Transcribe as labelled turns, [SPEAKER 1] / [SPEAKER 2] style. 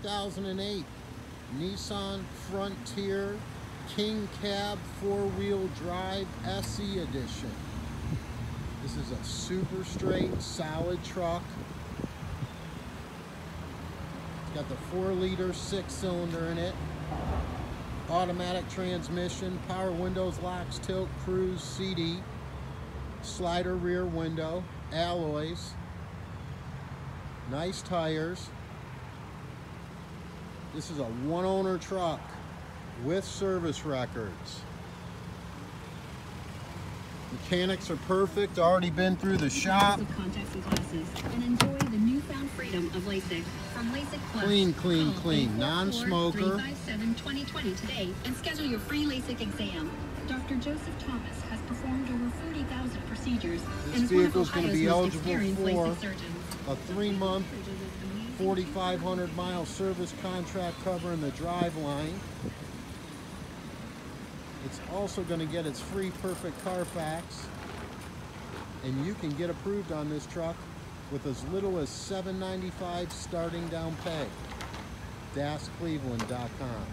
[SPEAKER 1] 2008 Nissan Frontier King Cab 4-wheel drive SE edition. This is a super straight, solid truck. It's got the 4-liter 6-cylinder in it. Automatic transmission, power windows, locks, tilt, cruise, CD, slider rear window, alloys, nice tires. This is a one-owner truck with service records. Mechanics are perfect, already been through the shop.
[SPEAKER 2] Contacts and classes, and enjoy the newfound freedom of LASIK from LASIK Plus.
[SPEAKER 1] Clean, non-smoker.
[SPEAKER 2] 357-2020 today and schedule your free LASIK exam. Dr. Joseph Thomas has performed over 40,000 procedures
[SPEAKER 1] This
[SPEAKER 2] and is
[SPEAKER 1] vehicle is
[SPEAKER 2] one
[SPEAKER 1] going
[SPEAKER 2] of
[SPEAKER 1] to be
[SPEAKER 2] Ohio's most
[SPEAKER 1] eligible
[SPEAKER 2] experienced
[SPEAKER 1] for
[SPEAKER 2] LASIK surgeons.
[SPEAKER 1] a 3-month, 4,500-mile service contract covering the drive line. It's also going to get its free Perfect Carfax, and you can get approved on this truck with as little as $795 starting down pay. DasCleveland.com.